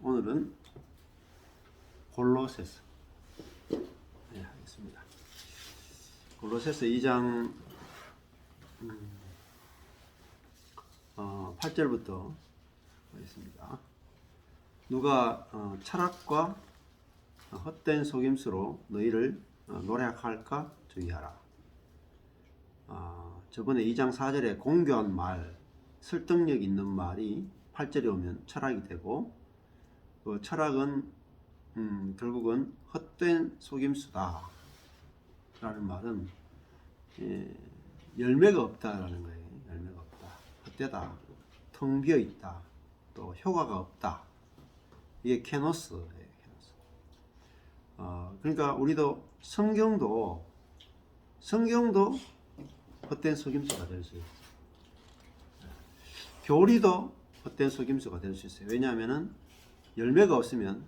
오늘은 골로새서 하겠습니다. 골로새서 2장 8절부터 하겠습니다. 누가 철학과 헛된 속임수로 너희를 노략할까 주의하라. 저번에 2장 4절에 공교한 말, 설득력 있는 말이 8절에 오면 철학이 되고, 그 철학은 결국은 헛된 속임수다 라는 말은 열매가 없다라는 거예요. 열매가 없다, 헛되다, 텅 비어 있다, 또 효과가 없다. 이게 케노스예요. 케노스. 그러니까 우리도 성경도 헛된 속임수가 될 수 있어요. 교리도 헛된 속임수가 될 수 있어요. 왜냐하면은 열매가 없으면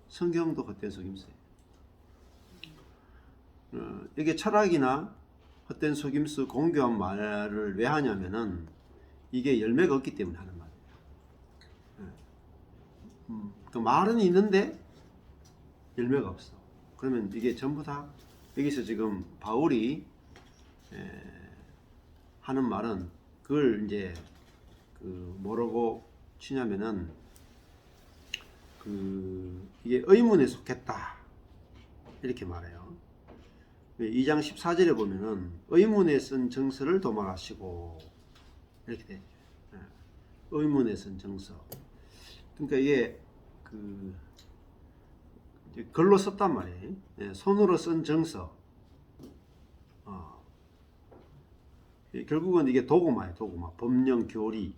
성경도 헛된 속임수예요. 이게 철학이나 헛된 속임수, 공교한 말을 왜 하냐면은 이게 열매가 없기 때문에 하는 말이에요. 그 말은 있는데 열매가 없어. 그러면 이게 전부 다 여기서 지금 바울이 하는 말은 그걸 이제 뭐라고 치냐면은 이게 의문에 속했다 이렇게 말해요. 2장 14절에 보면은 의문에 쓴 정서를 도말하시고 이렇게 되죠. 의문에 쓴 정서. 그러니까 이게 글로 썼단 말이에요. 손으로 쓴 정서. 결국은 이게 도구마예요. 도구마. 법령, 교리.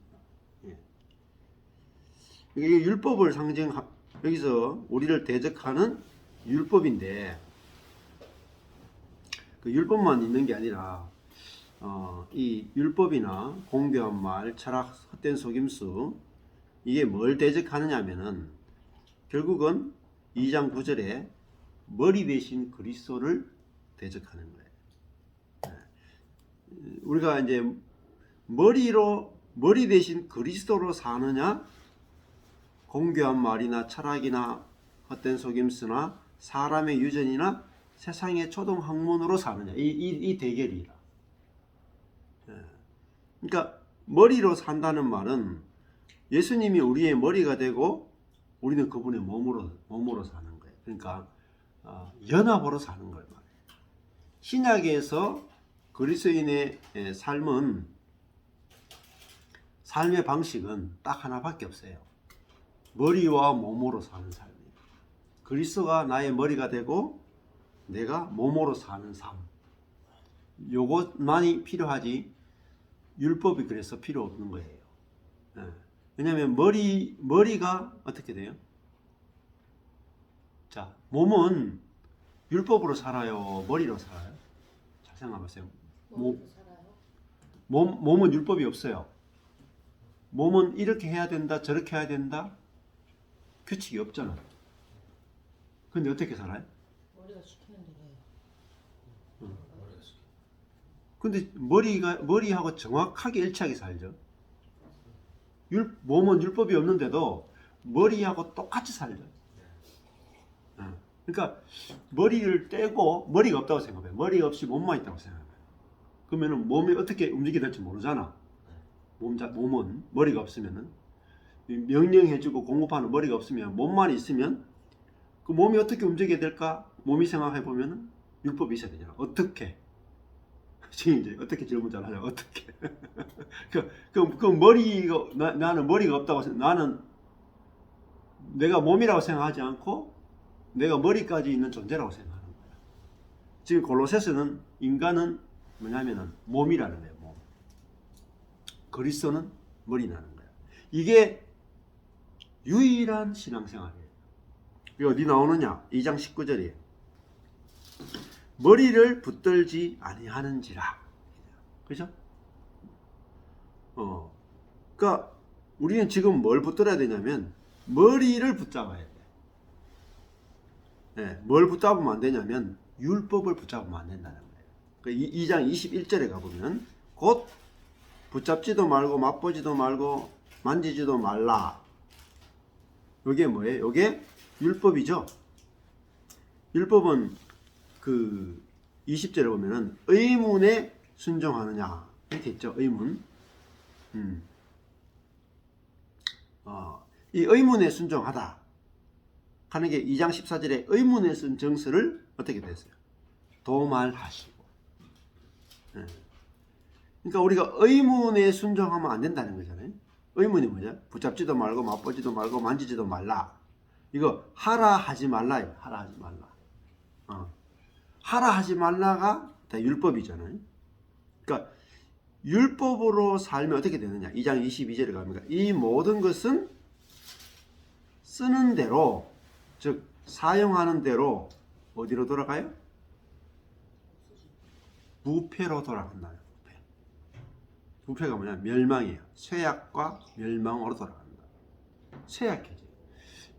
이게 율법을 여기서 우리를 대적하는 율법인데, 그 율법만 있는 게 아니라 이 율법이나 공교한 말, 철학, 헛된 속임수, 이게 뭘 대적하느냐 하면은 결국은 2장 9절에 머리 대신 그리스도를 대적하는 거예요. 우리가 이제 머리 대신 그리스도로 사느냐, 공교한 말이나 철학이나 헛된 속임수나 사람의 유전이나 세상의 초동 학문으로 사느냐, 이 대결이라. 그러니까 머리로 산다는 말은 예수님이 우리의 머리가 되고 우리는 그분의 몸으로 사는 거예요. 그러니까 연합으로 사는 거예요. 신약에서 그리스도인의 삶의 방식은 딱 하나밖에 없어요. 머리와 몸으로 사는 삶이에요. 그리스도가 나의 머리가 되고 내가 몸으로 사는 삶. 요것만이 필요하지 율법이 그래서 필요 없는 거예요. 왜냐하면 머리가 어떻게 돼요? 자, 몸은 율법으로 살아요? 머리로 살아요? 잘 생각해보세요. 몸은 율법이 없어요. 몸은 이렇게 해야 된다, 저렇게 해야 된다, 규칙이 없잖아. 근데 어떻게 살아요? 머리가 시키는 대로 해요. 근데 머리하고 정확하게 일치하게 살죠. 몸은 율법이 없는데도 머리하고 똑같이 살죠. 그러니까 머리를 떼고 머리가 없다고 생각해요. 머리가 없이 몸만 있다고 생각해요. 그러면은 몸이 어떻게 움직이게 될지 모르잖아. 몸은 머리가 없으면은 명령해주고 공급하는 머리가 없으면, 몸만 있으면 그 몸이 어떻게 움직여야 될까? 몸이 생각해 보면은 율법이 있어야 되잖아. 어떻게? 지금 이제 어떻게 질문 잘 하냐? 어떻게? 그 머리가 나는 머리가 없다고 나는 내가 몸이라고 생각하지 않고 내가 머리까지 있는 존재라고 생각하는 거야. 지금 골로새서는 인간은 뭐냐면은 몸이라는 거예요. 몸. 그리스도는 머리라는 거야. 이게 유일한 신앙생활이에요. 이거 어디 나오느냐? 2장 19절이에요. 머리를 붙들지 아니하는지라. 그죠? 그러니까 우리는 지금 뭘 붙들어야 되냐면 머리를 붙잡아야 돼. 뭘 붙잡으면 안 되냐면 율법을 붙잡으면 안 된다는 거예요. 그러니까 2장 21절에 가보면 곧 붙잡지도 말고 맛보지도 말고 만지지도 말라. 요게 뭐예요? 요게 율법이죠. 율법은 그 20절에 보면은 의문에 순종하느냐 이렇게 있죠. 의문. 이 의문에 순종하다 하는 게 2장 14절에 의문에 쓴 정서를 어떻게 됐어요? 도말하시고. 그러니까 우리가 의문에 순종하면 안 된다는 거잖아요. 의문이 뭐냐? 붙잡지도 말고 맛보지도 말고 만지지도 말라. 이거 하라 하지 말라요. 하라 하지 말라. 하라 하지 말라가 다 율법이잖아요. 그러니까 율법으로 살면 어떻게 되느냐? 2장 22절에 가면 이 모든 것은 쓰는 대로, 즉 사용하는 대로 어디로 돌아가요? 부패로 돌아간다. 부패가 뭐냐? 멸망이에요. 쇠약과 멸망으로 돌아간다. 쇠약해져.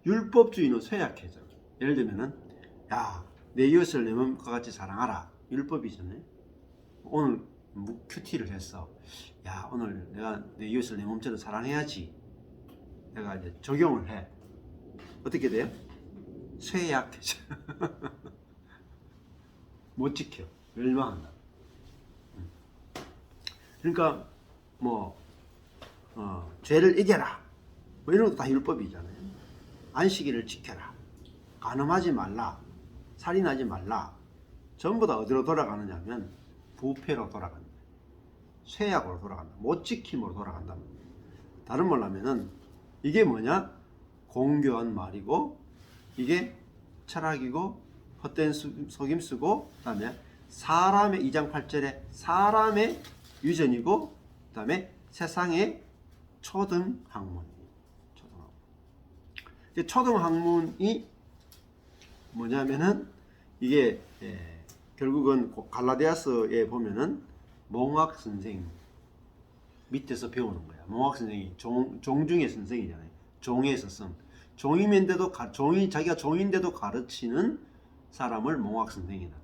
율법주의는 쇠약해져. 예를 들면은 내 이웃을 내 몸과 같이 사랑하라. 율법이잖아요. 오늘 큐티를 했어. 오늘 내가 내 이웃을 내 몸처럼 사랑해야지. 내가 이제 적용을 해. 어떻게 돼요? 쇠약해져. 못 지켜. 멸망한다. 그러니까 죄를 이겨라. 이런 것도 다 율법이잖아요. 안식일을 지켜라. 간음하지 말라. 살인하지 말라. 전부 다 어디로 돌아가느냐 하면 부패로 돌아간다. 쇠약으로 돌아간다. 못 지킴으로 돌아간다. 다른 말로 하면은 이게 뭐냐? 공교한 말이고 이게 철학이고 헛된 속임수고 그다음에 사람의 2장 8절에 사람의 유전이고 그다음에 세상의 초등학문. 초등학문이 뭐냐면은 이게 결국은 갈라디아서에 보면은 몽학 선생 밑에서 배우는 거야. 몽학 선생이 종 중의 선생이잖아요. 종에서 선. 종이면데도 자기가 종인데도 가르치는 사람을 몽학 선생이다.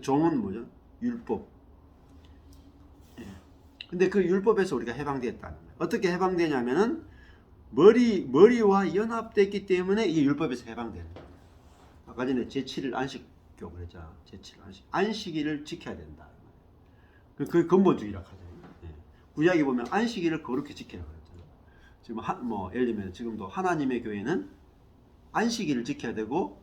종은 뭐죠? 율법. 근데 그 율법에서 우리가 해방되었다는 거예요. 어떻게 해방되냐면은 머리와 연합됐기 때문에 이 율법에서 해방되는 거예요. 아까 전에 제7일 안식교 그랬잖아. 제7일 안식일을 지켜야 된다. 그 근본주의라고 하잖아요. 구약에 보면 안식일을 거룩히 지키라고 그랬잖아요. 지금 예를 들면 지금도 하나님의 교회는 안식일을 지켜야 되고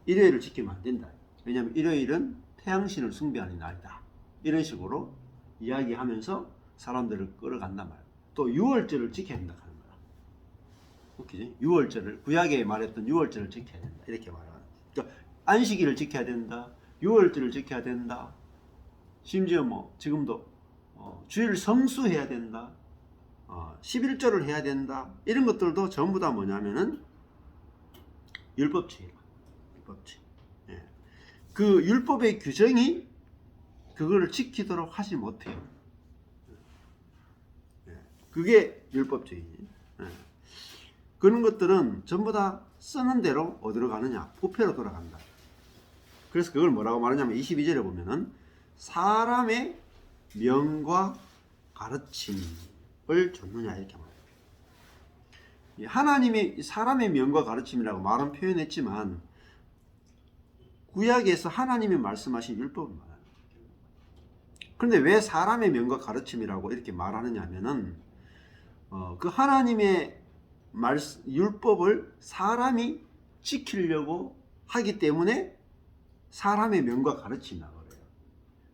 일요일을 지키면 안 된다. 왜냐하면 일요일은 태양신을 숭배하는 날이다. 이런 식으로 이야기하면서 사람들을 끌어간단 말이에요. 또 유월절을 지켜야 된다 하는 거야. 웃기지? 유월절을 구약에 말했던 유월절을 지켜야 된다. 이렇게 말하는. 그러니까 안식일을 지켜야 된다. 유월절을 지켜야 된다. 심지어 지금도 주일 성수해야 된다. 11조를 해야 된다. 이런 것들도 전부 다 뭐냐면은 율법주의야. 율법주의. 그 율법의 규정이 그거를 지키도록 하지 못해요. 그게 율법주의지. 그런 것들은 전부 다 쓰는 대로 어디로 가느냐? 부패로 돌아간다. 그래서 그걸 뭐라고 말하냐면 22절에 보면은 사람의 명과 가르침을 줬느냐 이렇게 말해요. 하나님이 사람의 명과 가르침이라고 말은 표현했지만 구약에서 하나님이 말씀하신 율법을 말해요. 그런데 왜 사람의 명과 가르침이라고 이렇게 말하느냐 하면은 그 하나님의 율법을 사람이 지키려고 하기 때문에 사람의 명과 가르침이라고 그래요.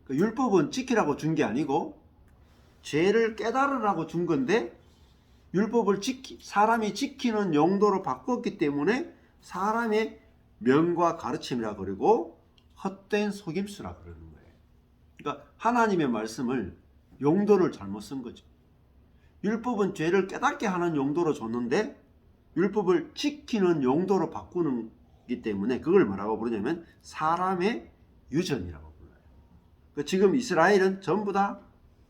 그 율법은 지키라고 준 게 아니고 죄를 깨달으라고 준 건데 율법을 사람이 지키는 용도로 바꿨기 때문에 사람의 명과 가르침이라고 그러고 헛된 속임수라고 그러는 거예요. 그러니까 하나님의 말씀을 용도를 잘못 쓴 거죠. 율법은 죄를 깨닫게 하는 용도로 줬는데 율법을 지키는 용도로 바꾸기 때문에 그걸 뭐라고 부르냐면 사람의 유전이라고 불러요. 그러니까 지금 이스라엘은 전부 다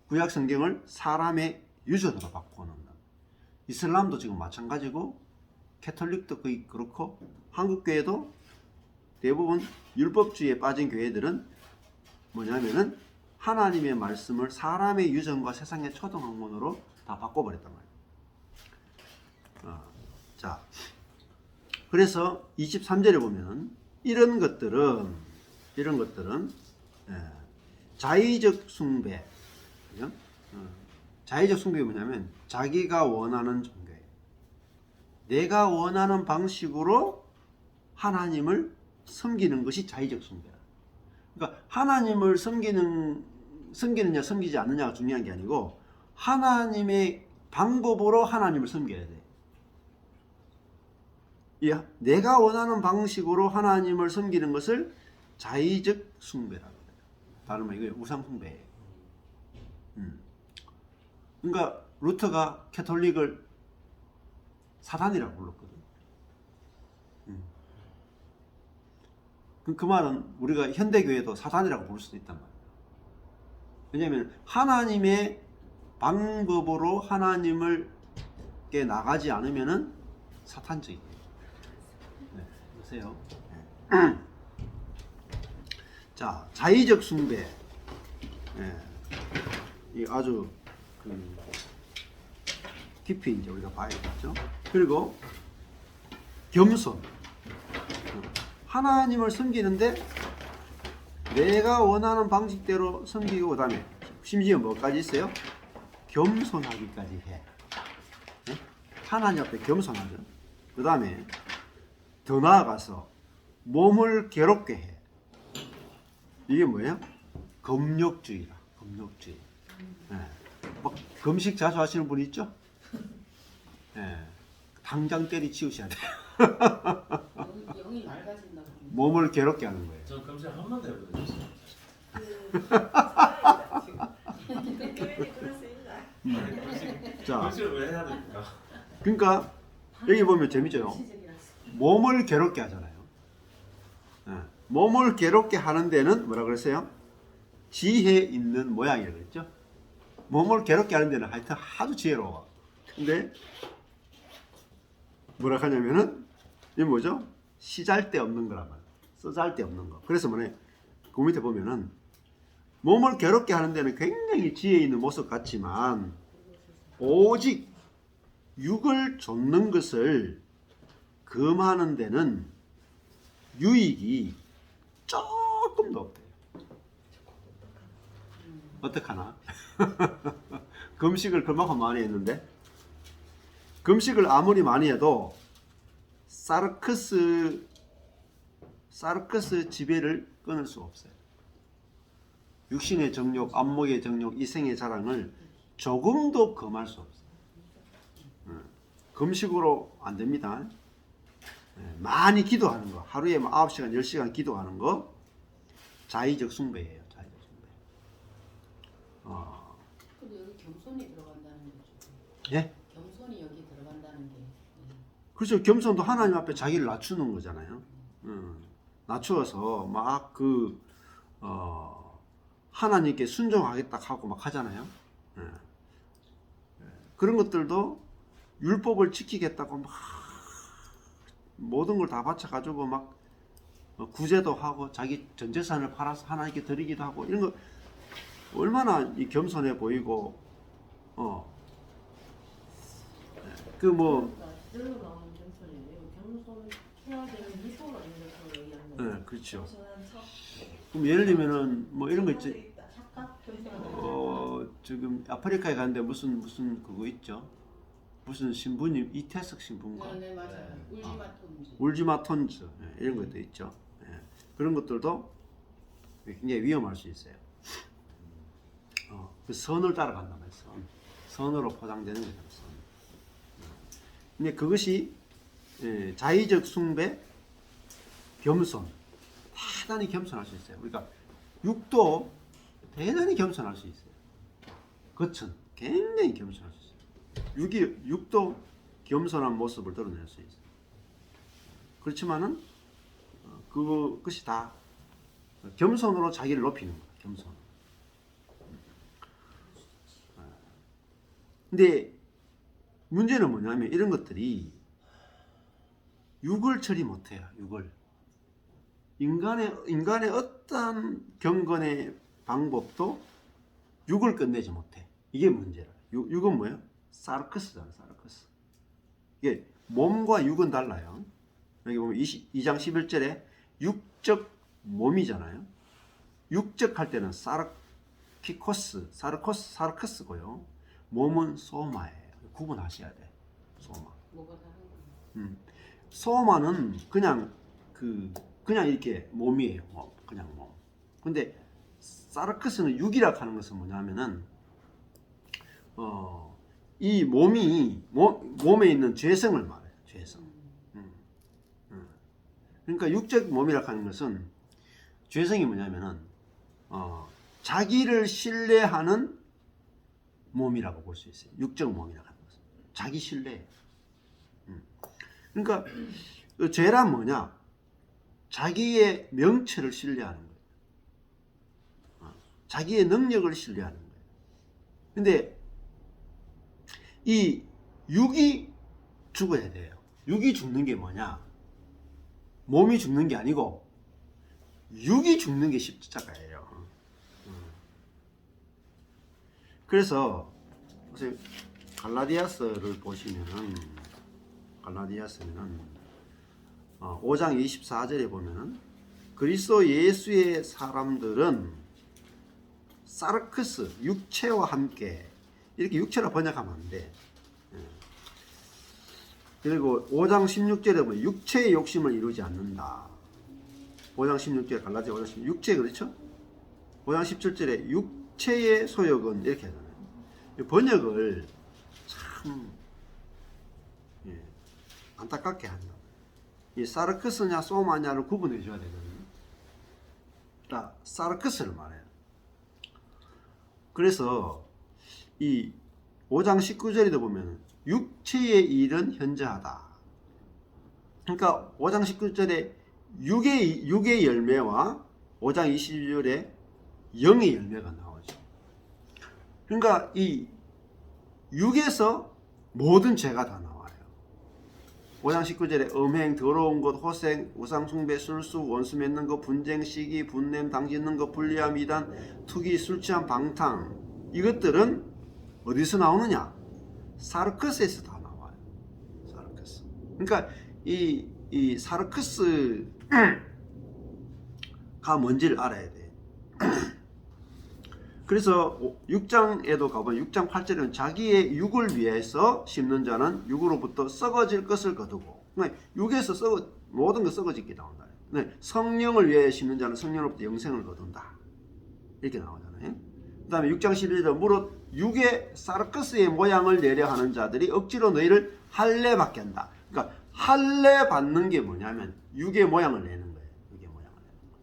구약 성경을 사람의 유전으로 바꾸는 거예요. 이슬람도 지금 마찬가지고 캐톨릭도 거의 그렇고 한국 교회도 대부분 율법주의에 빠진 교회들은 뭐냐면은 하나님의 말씀을 사람의 유전과 세상의 초등학문으로 다 바꿔버렸단 말이에요. 자, 그래서 23절에 보면 이런 것들은 예, 자의적 숭배. 그죠? 자의적 숭배가 뭐냐면 자기가 원하는 종교예요. 내가 원하는 방식으로 하나님을 섬기는 것이 자의적 숭배야. 그러니까 하나님을 섬기느냐 섬기지 않느냐가 중요한 게 아니고 하나님의 방법으로 하나님을 섬겨야 돼. 내가 원하는 방식으로 하나님을 섬기는 것을 자의적 숭배라고 해요. 다른 말 이거 우상 숭배예요. 그러니까 루터가 캐톨릭을 사단이라고 불렀거든. 그 말은 우리가 현대교회도 사단이라고 부를 수도 있단 말이에요. 왜냐하면 하나님의 방법으로 하나님을 께 나가지 않으면은 사탄적이에요. 네, 보세요. 네. 자, 자의적 숭배. 네. 이 아주 깊이 이제 우리가 봐야겠죠. 그리고 겸손. 하나님을 섬기는데 내가 원하는 방식대로 섬기고 그다음에 심지어 뭐까지 있어요? 겸손하기까지 해. 네? 하나님 앞에 겸손하죠. 그다음에 더 나아가서 몸을 괴롭게 해. 이게 뭐예요? 금욕주의라. 금욕주의. 네. 막 금식 자주 하시는 분 있죠? 네. 당장 때리치우셔야 돼요. 영이 맑아진다. 몸을 괴롭게 하는 거예요. 저 금식 한 번도 해보셨어요. 자, 금식을 왜 해야 됩니까? 그러니까 여기 보면 재밌죠. 몸을 괴롭게 하잖아요. 네. 몸을 괴롭게 하는 데는 뭐라 그랬어요? 지혜 있는 모양이라고 그랬죠. 몸을 괴롭게 하는 데는 하여튼 아주 지혜로워. 근데 뭐라 하냐면은 이게 뭐죠? 시잘데 없는 거란 말이에요. 쓰잘데 없는 거. 그래서 뭐냐? 그 밑에 보면은 몸을 괴롭게 하는 데는 굉장히 지혜 있는 모습 같지만 오직 육을 좇는 것을 금하는 데는 유익이 조금도 없대요. 어떡하나? 금식을 그만큼 많이 했는데 금식을 아무리 많이 해도 사르크스 지배를 끊을 수 없어요. 육신의 정욕, 안목의 정욕, 이생의 자랑을 조금도 금할 수 없어요. 금식으로 안 됩니다. 많이 기도하는 거, 하루에 9시간, 10시간 기도하는 거 자의적 숭배예요. 자의적 숭배. 근데 여기 겸손이 들어간다는 거죠. 예? 겸손이 여기 들어간다는 게. 그렇죠. 겸손도 하나님 앞에 자기를 낮추는 거잖아요. 낮추어서 막 하나님께 순종하겠다 하고 막 하잖아요. 그런 것들도 율법을 지키겠다고 막 모든 걸 다 바쳐가지고 막 구제도 하고 자기 전 재산을 팔아서 하나님께 드리기도 하고 이런 거 얼마나 이 겸손해 보이고 절로 나오는 겸손이에요. 겸손해야 되는 미소가 있는 것으로 얘기하는 거예요. 네, 그렇죠. 겸손한 척, 그럼 예를 들면은 뭐 이런 거 있지. 착각, 겸손한 지금 아프리카에 갔는데 무슨 그거 있죠? 무슨 신부님 이태석 신부인가? 네, 맞아요. 울지마톤지. 울지마톤즈 이런 것도 있죠. 그런 것들도 굉장히 위험할 수 있어요. 그 선을 따라간단 말이에요. 선으로 포장되는 거죠. 선. 근데 그것이 자의적 숭배, 겸손, 대단히 겸손할 수 있어요. 그러니까 육도 대단히 겸손할 수 있어요. 겉은 굉장히 겸손할 수 있어요. 육도 겸손한 모습을 드러낼 수 있어요. 그렇지만은 그것이 다 겸손으로 자기를 높이는 거예요. 겸손. 근데 문제는 뭐냐면 이런 것들이 육을 처리 못해요. 육을. 인간의 어떠한 경건의 방법도 육을 끝내지 못해. 이게 문제라. 육은 뭐예요? 사르크스잖아. 사르크스. 이게 몸과 육은 달라요. 여기 보면 2장 11절에 육적 몸이잖아요. 육적 할 때는 사르커스고요. 몸은 소마예요. 구분하셔야 돼. 소마. 뭐가 다른 거야? 소마는 그냥 그냥 이렇게 몸이에요. 그냥 몸. 근데 사르커스는 육이라 하는 것은 뭐냐면은 이 몸에 있는 죄성을 말해요. 죄성. 그러니까 육적 몸이라 하는 것은 죄성이 뭐냐면은 자기를 신뢰하는 몸이라고 볼 수 있어요. 육적 몸이라고 하는 것은 자기 신뢰. 그러니까 죄란 뭐냐? 자기의 명체를 신뢰하는 거예요. 자기의 능력을 신뢰하는 거예요. 근데 이 육이 죽어야 돼요. 육이 죽는 게 뭐냐? 몸이 죽는 게 아니고 육이 죽는 게 십자가예요. 그래서 갈라디아서를 보시면은 5장 24절에 보면은 그리스도 예수의 사람들은 사르크스 육체와 함께 이렇게 육체로 번역하면 안 돼. 그리고 5장 16절에 보면 육체의 욕심을 이루지 않는다. 5장 16절 갈라디아 5장 16절 육체 그렇죠? 5장 17절에 육체의 소욕은 이렇게 하잖아요. 번역을 참 안타깝게 한다. 이 사르크스냐 소마냐를 구분해 줘야 되거든요. 자, 사르크스를 말해요. 그래서 이 5장 19절에도 보면 육체의 일은 현저하다. 그러니까 5장 19절에 육의 열매와 5장 22절에 영의 열매가 나오죠. 그러니까 이 육에서 모든 죄가 다 나와요. 5장 19절에 음행, 더러운 것, 호생, 우상숭배, 술수, 원수 맺는 것, 분쟁, 시기, 분냄, 당짓는 것, 불리함, 이단, 투기, 술취함, 방탕 이것들은 어디서 나오느냐? 사르커스에서 다 나와요. 사르커스. 그러니까 이 사르커스가 뭔지를 알아야 돼. 그래서 6장에도 가보면 6장 8절에는 자기의 육을 위해서 심는 자는 육으로부터 썩어질 것을 거두고, 그러니까 육에서 모든 것 썩어지게 나온다. 성령을 위해 심는 자는 성령으로부터 영생을 거둔다. 이렇게 나오잖아요. 그 다음에 6장 11절 무릇 육의 사르커스의 모양을 내려 하는 자들이 억지로 너희를 할례 받게 한다. 그러니까 할례 받는 게 뭐냐면 육의 모양을 내는 거예요. 육의 모양을 내는 거.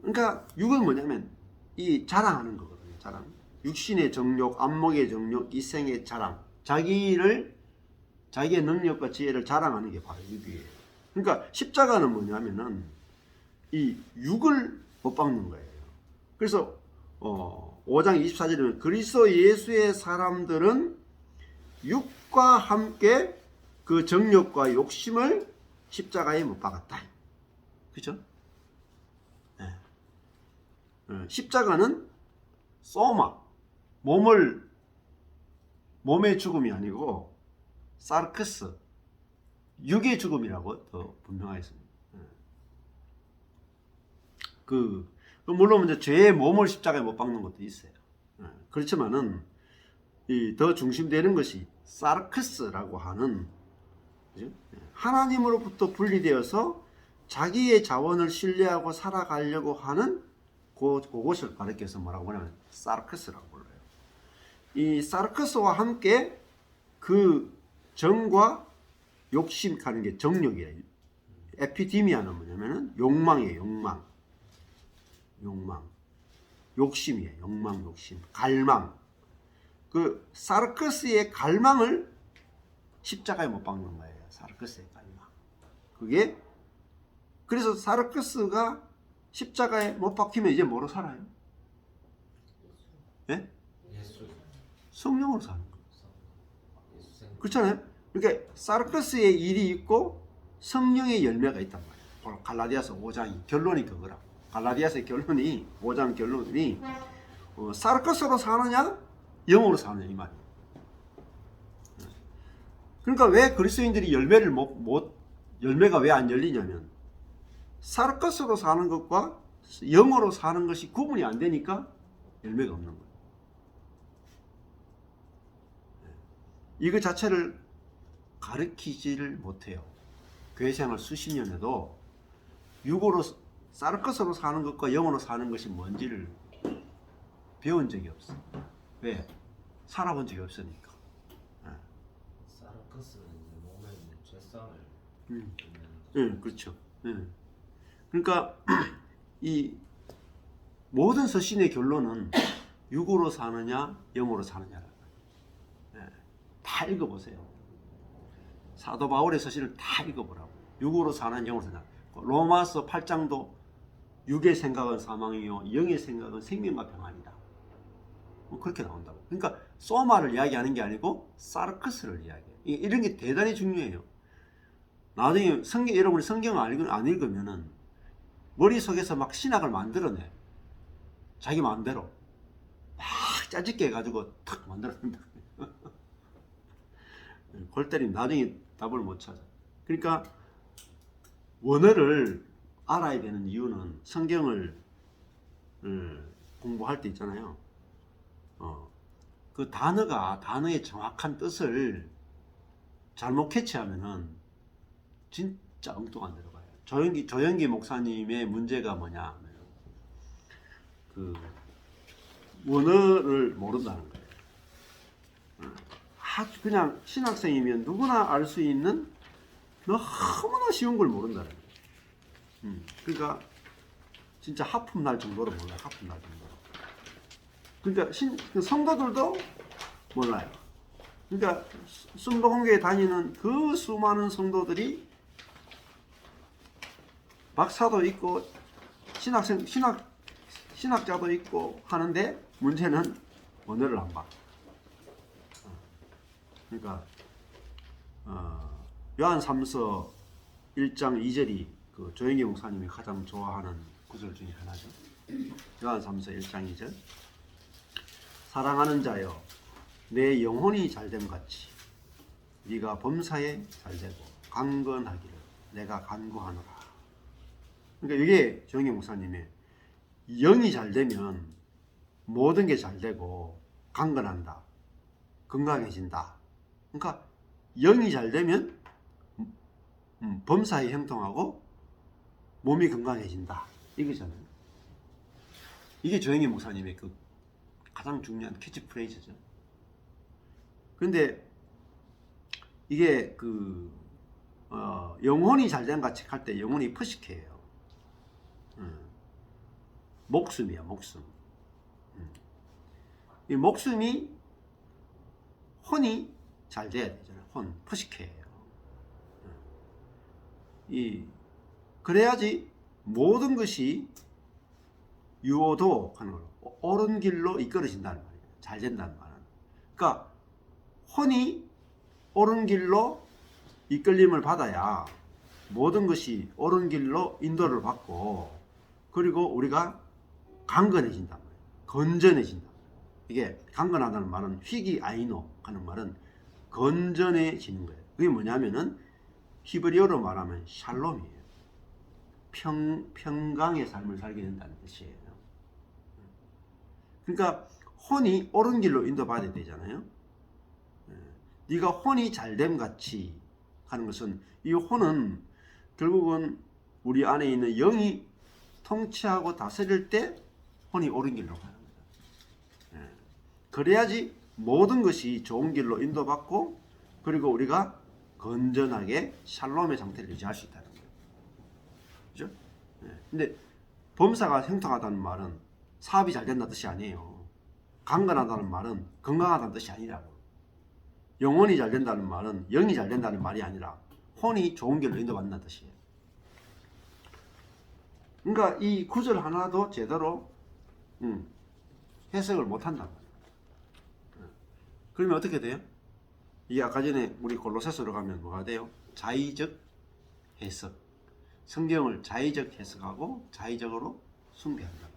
그러니까 육은 뭐냐면 이 자랑하는 거거든요. 자랑. 육신의 정욕, 안목의 정욕, 이생의 자랑. 자기의 능력과 지혜를 자랑하는 게 바로 육이에요. 그러니까 십자가는 뭐냐면은 이 육을 못 박는 거예요. 그래서 5장 24절에 보면 그리스도 예수의 사람들은 육과 함께 그 정욕과 욕심을 십자가에 못 박았다. 그렇죠? 네. 십자가는 소마, 몸의 죽음이 아니고 사르크스, 육의 죽음이라고 더 분명하겠습니다. 물론 이제 죄의 몸을 십자가에 못 박는 것도 있어요. 그렇지만은 더 중심되는 것이 사르크스라고 하는, 그죠? 하나님으로부터 분리되어서 자기의 자원을 신뢰하고 살아가려고 하는 그것을 가리켜서 뭐라고 하냐면 사르크스라고 불러요. 이 사르크스와 함께 그 정과 욕심 하는 게 정욕이에요. 에피디미아는 뭐냐면은 욕망이에요. 욕심이에요. 욕심, 갈망. 그 사르커스의 갈망을 십자가에 못 박는 거예요. 사르커스의 갈망. 그게 그래서 사르커스가 십자가에 못 박히면 이제 뭐로 살아요? 예? 성령으로 사는 거예요. 그렇잖아요. 그러니까 사르커스의 일이 있고 성령의 열매가 있단 말이에요. 갈라디아서 5장이 결론이 그거라고. 갈라디아서의 결론이 5장 결론이 사르커스로 사느냐 영으로 사느냐 이 말이에요. 그러니까 왜 그리스도인들이 열매가 왜 안 열리냐면 사르커스로 사는 것과 영어로 사는 것이 구분이 안 되니까 열매가 없는 거예요. 이거 자체를 가르치지를 못해요. 교회 생활 수십 년 해도 육어로 사르커스로 사는 것과 영어로 사는 것이 뭔지를 배운 적이 없어. 왜? 살아본 적이 없으니까. 사르커스는 이제 몸에 있는 죄성을 그렇죠. 그러니까 이 모든 서신의 결론은 육어로 사느냐 영어로 사느냐라는 거예요. 다 읽어보세요. 사도 바울의 서신을 다 읽어보라고. 육어로 사는 영어로 사느냐. 로마서 8장도 육의 생각은 사망이요 영의 생각은 생명과 평안이다. 뭐 그렇게 나온다고. 그러니까 소마를 이야기하는 게 아니고 사르커스를 이야기해요. 이런 게 대단히 중요해요. 나중에 여러분이 성경을 안 읽으면은 머릿속에서 막 신학을 만들어내. 자기 마음대로 막 짜집게 해가지고 탁 만들어낸다. 골 때리면 나중에 답을 못 찾아. 그러니까 원어를 알아야 되는 이유는 성경을 공부할 때 있잖아요. 그 단어의 정확한 뜻을 잘못 캐치하면은 진짜 엉뚱한 데로 가요. 조영기 목사님의 문제가 뭐냐? 그 원어를 모른다는 거예요. 그냥 신학생이면 누구나 알 수 있는 너무나 쉬운 걸 모른다는 거예요. 그러니까 진짜 하품 날 정도로 몰라요. 하품 날 정도로. 그러니까 성도들도 몰라요. 그러니까 순복음교회 다니는 그 수많은 성도들이 박사도 있고 신학자도 있고 하는데 문제는 언어를 안 봐. 그러니까 요한 3서 1장 2절이 그 조영기 목사님이 가장 좋아하는 구절 중에 하나죠. 요한 3서 1장 2절. 사랑하는 자여 내 영혼이 잘됨 같이 네가 범사에 잘되고 강건하기를 내가 간구하노라. 그러니까 이게 조영기 목사님의 영이 잘되면 모든 게 잘되고 강건한다. 건강해진다. 그러니까 영이 잘되면 범사에 형통하고 몸이 건강해진다. 이거잖아요. 이게 조영기 목사님의 그 가장 중요한 캐치프레이즈죠. 근데 이게 영혼이 잘된 같이 할 때 영혼이 포식해요. 목숨이야, 목숨. 이 목숨이 혼이 잘 돼야 되잖아요. 혼, 포식해요. 그래야지 모든 것이 유오도 하는 걸로 옳은 길로 이끌어진다는 말이에요. 잘 된다는 말은. 그러니까 혼이 옳은 길로 이끌림을 받아야 모든 것이 옳은 길로 인도를 받고 그리고 우리가 강건해진단 말이에요. 건전해진다. 이게 강건하다는 말은 휘기 아이노 하는 말은 건전해지는 거예요. 그게 뭐냐면은 히브리어로 말하면 샬롬이에요. 평강의 삶을 살게 된다는 뜻이에요. 그러니까 혼이 옳은 길로 인도받아야 되잖아요. 네가 혼이 잘됨 같이 하는 것은 이 혼은 결국은 우리 안에 있는 영이 통치하고 다스릴 때 혼이 옳은 길로 가는 거예요. 그래야지 모든 것이 좋은 길로 인도받고 그리고 우리가 건전하게 샬롬의 상태를 유지할 수 있다는 거예요. 그죠? 근데 범사가 형통하다는 말은 사업이 잘 된다는 뜻이 아니에요. 강건하다는 말은 건강하다는 뜻이 아니라고. 영혼이 잘 된다는 말은 영이 잘 된다는 말이 아니라 혼이 좋은 길로 인도받는다는 뜻이에요. 그러니까 이 구절 하나도 제대로 해석을 못한단 말이에요. 그러면 어떻게 돼요? 이게 아까 전에 우리 골로새서로 가면 뭐가 돼요? 자의적 해석. 성경을 자의적 해석하고 자의적으로 숭배한다.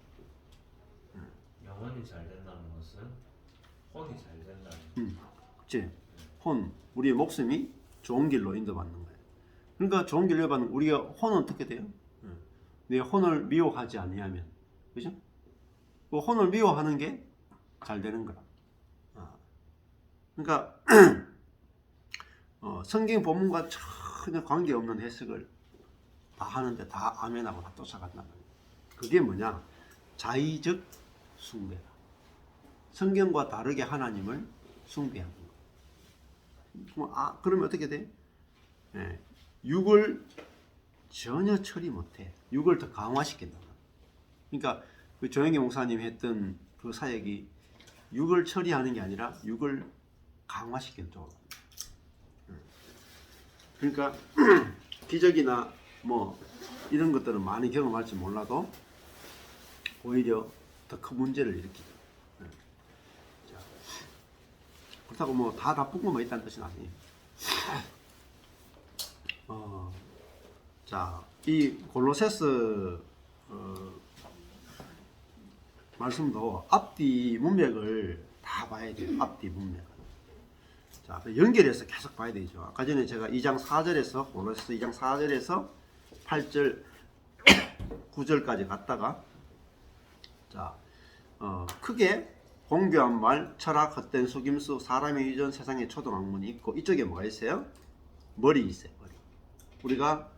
영혼이 잘 된다는 것은 혼이 잘 된다는 그치? 혼, 우리의 목숨이 좋은 길로 인도받는 거예요. 그러니까 좋은 길로 인도받는 우리가 혼은 어떻게 돼요? 내 혼을 미워하지 아니하면, 그죠? 그 혼을 미워하는 게 잘 되는 거라. 그러니까 성경 본문과 전혀 관계없는 해석을 다 하는데 다 아멘하고 다 쫓아간단 말이에요. 그게 뭐냐? 자의적 숭배다. 성경과 다르게 하나님을 숭배하는 거예요. 그러면 어떻게 돼? 육을 전혀 처리 못해. 육을 더 강화시킨다. 그러니까 그 조영기 목사님이 했던 그 사역이 육을 처리하는 게 아니라 육을 강화시키는 쪽으로. 그러니까 기적이나 뭐 이런 것들은 많이 경험할지 몰라도 오히려 더 큰 문제를 일으키죠. 그렇다고 뭐 다 나쁜 것만 있다는 뜻은 아니에요. 자, 이 골로새서 말씀도 앞뒤 문맥을 다 봐야 돼요. 앞뒤 문맥을. 자, 연결해서 계속 봐야 되죠. 아까 전에 제가 2장 4절에서 골로새서 2장 4절에서 8절 9절까지 갔다가 자, 크게 공교한 말, 철학, 헛된 속임수, 사람의 유전, 세상의 초등학문이 있고 이쪽에 뭐가 있어요? 머리 있어요. 머리. 우리가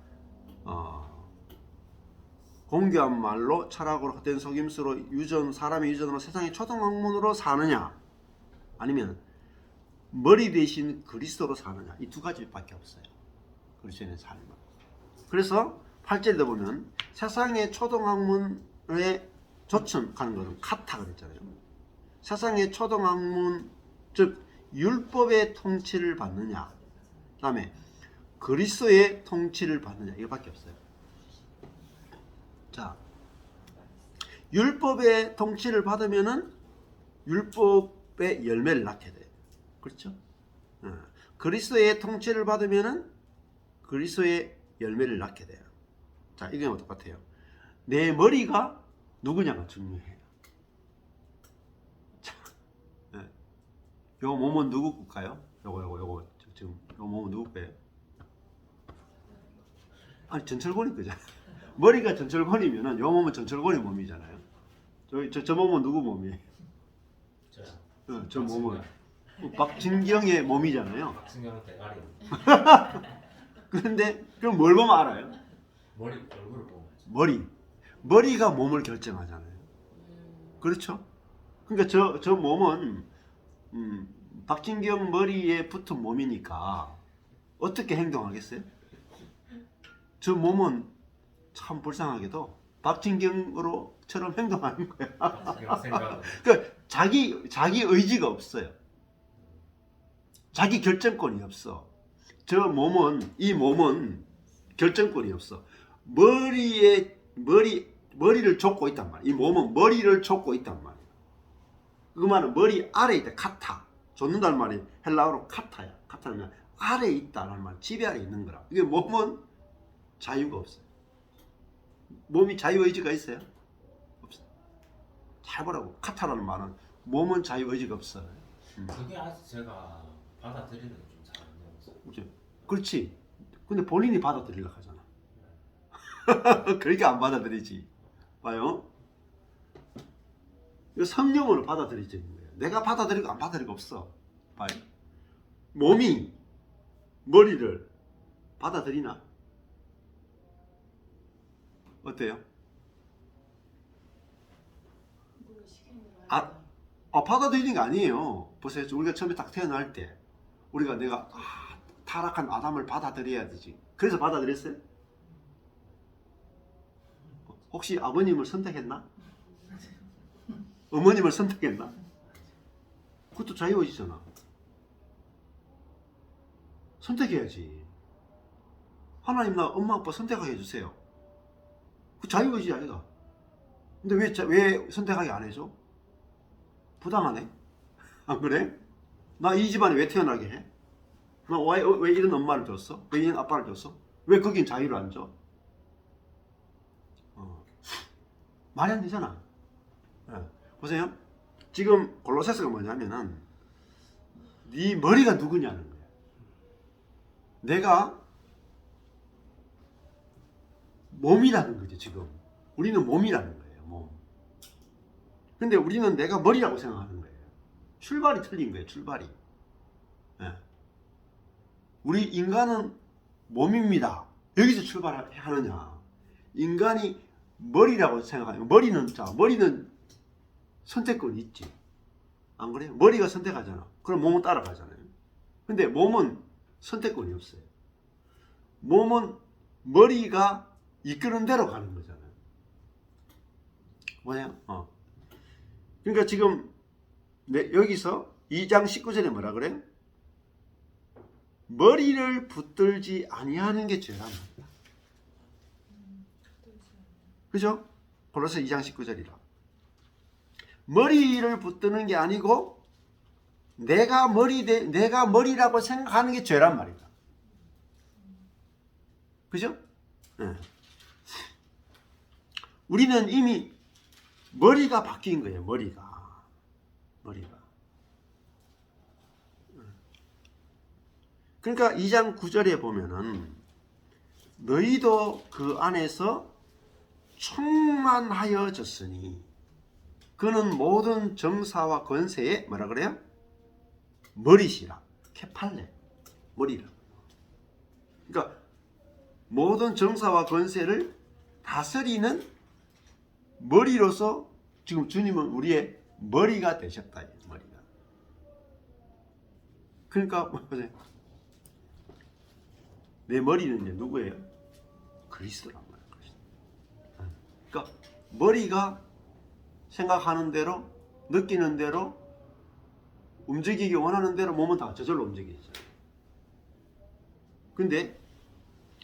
공교한 말로 철학으로 헛된 속임수로 유전, 사람의 유전으로 세상의 초등학문으로 사느냐 아니면 머리 대신 그리스도로 사느냐 이 두 가지밖에 없어요. 그리스도인의 삶은. 그래서 8절에 보면 세상의 초등학문에 조청하는 것은 카타 그랬잖아요. 세상의 초등학문 즉 율법의 통치를 받느냐 그 다음에 그리스도의 통치를 받느냐 이거밖에 없어요. 자, 율법의 통치를 받으면은 율법의 열매를 낳게 돼요. 그렇죠? 그리스도의 통치를 받으면은 그리스도의 열매를 낳게 돼요. 자, 이거랑 똑같아요. 내 머리가 누구냐가 중요해요. 자, 요 몸은 누구 걸까요? 요거 지금 요 몸은 누구 거예요? 아니 전철권이 거잖아. 머리가 전철권이면은 요 몸은 전철권이 몸이잖아요. 저 몸은 누구 몸이에요? 저 몸은 박진경의 몸이잖아요. 박진경 대가리. 그런데 그럼 뭘 보면 알아요? 머리 얼굴을 보면. 머리가 몸을 결정하잖아요. 그렇죠? 그러니까 저 몸은 박진경 머리에 붙은 몸이니까 어떻게 행동하겠어요? 저 몸은 참 불쌍하게도 박진경으로처럼 행동하는 거야. 박진경 생각. 그러니까 자기 의지가 없어요. 자기 결정권이 없어. 이 몸은 결정권이 없어. 머리를 쫓고 있단 말이야. 이 몸은 머리를 쫓고 있단 말이야. 그 말은 머리 아래에 있다. 카타. 쫓는다는 말이 헬라어로 카타야. 카타는 아래에 있다는 말. 지배 아래에 있는 거라. 이게 몸은 자유가 없어요. 몸이 자유의지가 있어요? 없어요. 잘 보라고. 카타라는 말은 몸은 자유의지가 없어요. 그게 아직 제가 받아들이는 게 좀 잘 안 돼요. 그렇지. 근데 본인이 받아들이려고 하잖아. 그러니까 안 받아들이지. 봐요. 이거 성령으로 받아들이지. 내가 받아들이고 안 받아들이고 없어. 봐요. 몸이 머리를 받아들이나? 어때요? 받아들이는 게 아니에요. 보세요. 우리가 처음에 딱 태어날 때 우리가 내가 타락한 아담을 받아들여야 되지. 그래서 받아들였어요? 혹시 아버님을 선택했나? 어머님을 선택했나? 그것도 자유의지잖아. 선택해야지. 하나님 나 엄마 아빠 선택하게 해주세요. 그 자유의지 아니다. 근데 왜 선택하게 안 해줘? 부당하네? 안 그래? 나 이 집안에 왜 태어나게 해? 나 왜 이런 엄마를 줬어? 왜 이런 아빠를 줬어? 왜 거긴 자유를 안 줘? 말이 안 되잖아. 보세요. 지금 골로새서가 뭐냐면은 네 머리가 누구냐는 거예요. 내가 몸이라는 거죠. 지금 우리는 몸이라는 거예요. 몸. 근데 우리는 내가 머리라고 생각하는 거예요. 출발이 틀린 거예요. 출발이. 예. 우리 인간은 몸입니다. 여기서 출발하느냐? 인간이 머리라고 생각하는 머리는 선택권이 있지. 안 그래요? 머리가 선택하잖아. 그럼 몸은 따라가잖아요. 근데 몸은 선택권이 없어요. 몸은 머리가 이끄는 대로 가는 거잖아요. 뭐냐? 그러니까 지금 여기서 2장 19절에 뭐라 그래요? 머리를 붙들지 아니하는 게 죄란 말이야. 그죠? 골로새 2장 19절이라. 머리를 붙드는 게 아니고 내가 머리라고 생각하는 게 죄란 말이다. 그죠? 네. 우리는 이미 머리가 바뀐 거예요. 머리가. 그러니까 2장 9절에 보면은 너희도 그 안에서 충만하여졌으니 그는 모든 정사와 권세에 뭐라 그래요? 머리시라. 케팔레. 머리라. 그러니까 모든 정사와 권세를 다스리는 머리로서 지금 주님은 우리의 머리가 되셨다. 머리가. 그러니까 보세요. 내 머리는 이제 누구예요? 그리스도란 말이에요. 그러니까 머리가 생각하는 대로, 느끼는 대로, 움직이기 원하는 대로 몸은 다 저절로 움직이죠. 근데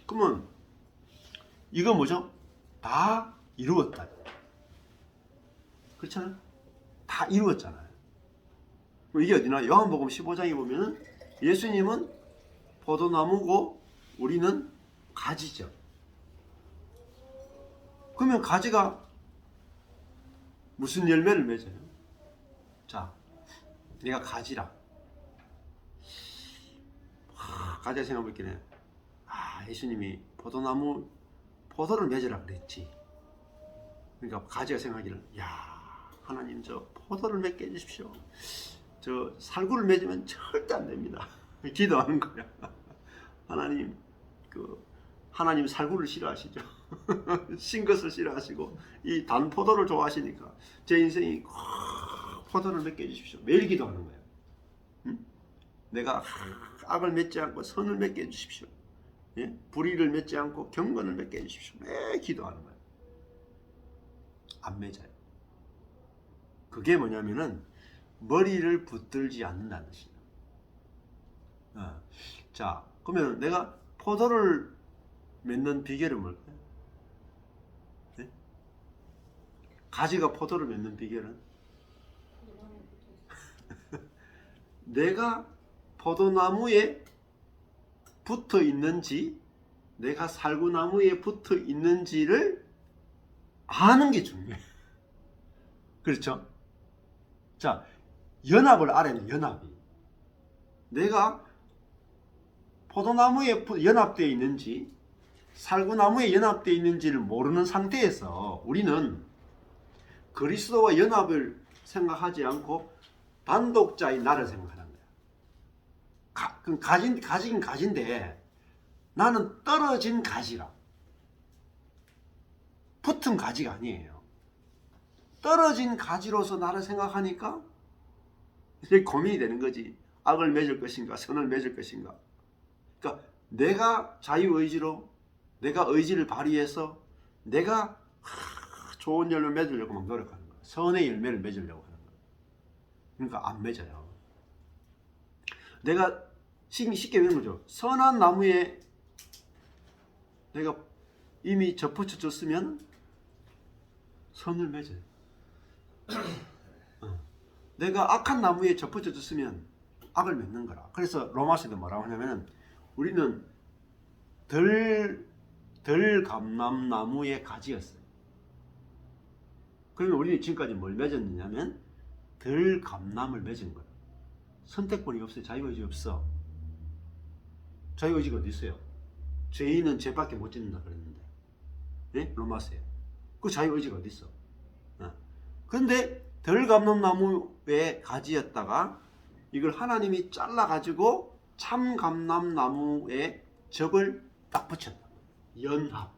그러면 이거 뭐죠? 다 이루었다. 그렇잖아요? 다 이루었잖아요. 이게 어디나? 요한복음 15장에 보면은 예수님은 포도나무고 우리는 가지죠. 그러면 가지가 무슨 열매를 맺어요? 자, 내가 가지라. 가지가 생각해볼게. 예수님이 포도를 맺으라 그랬지. 그러니까 가지가 생각하기를, 하나님 저 포도를 맺게 해주십시오. 저 살구를 맺으면 절대 안 됩니다. 기도하는 거야. 하나님 살구를 싫어하시죠. 신 것을 싫어하시고 이 단 포도를 좋아하시니까 제 인생이 포도를 맺게 해주십시오. 매일 기도하는 거예요. 응? 내가 악을 맺지 않고 선을 맺게 해주십시오. 예? 불의를 맺지 않고 경건을 맺게 해주십시오. 매일 기도하는 거예요. 안 맺어요. 그게 뭐냐면은 머리를 붙들지 않는다는 뜻이에요. 자, 그러면 내가 포도를 맺는 비결은 뭘까요? 네? 가지가 포도를 맺는 비결은 내가 포도나무에 붙어 있는지 내가 살구나무에 붙어 있는지를 아는 게 중요해요. 그렇죠? 자, 연합을 알아야 연합이. 내가 포도나무에 연합되어 있는지 살구나무에 연합되어 있는지를 모르는 상태에서 우리는 그리스도와 연합을 생각하지 않고 단독자의 나를 생각하는 거야. 가진 가지인데 나는 떨어진 가지라. 붙은 가지가 아니에요. 떨어진 가지로서 나를 생각하니까 이제 고민이 되는 거지. 악을 맺을 것인가 선을 맺을 것인가. 그러니까 내가 자유의지로 내가 의지를 발휘해서 내가 좋은 열매를 맺으려고 막 노력하는 거야. 선의 열매를 맺으려고 하는 거야. 그러니까 안 맺어요. 내가 쉽게 되는 거죠. 선한 나무에 내가 이미 접붙여졌으면 선을 맺어요. 내가 악한 나무에 접붙여졌으면 악을 맺는 거라. 그래서 로마서도 뭐라고 하냐면 우리는 덜 감람나무의 가지였어요. 그러면 우리는 지금까지 뭘 맺었느냐면 덜 감람을 맺은 거예요. 선택권이 없어요. 자유의지 없어. 자유의지가 어디 있어요? 죄인은 죄밖에 못 짓는다 그랬는데, 예? 로마서에 그 자유의지가 어디 있어? 그런데 덜감람나무의 가지였다가 이걸 하나님이 잘라가지고 참감람나무에 접을 딱 붙였다. 연합.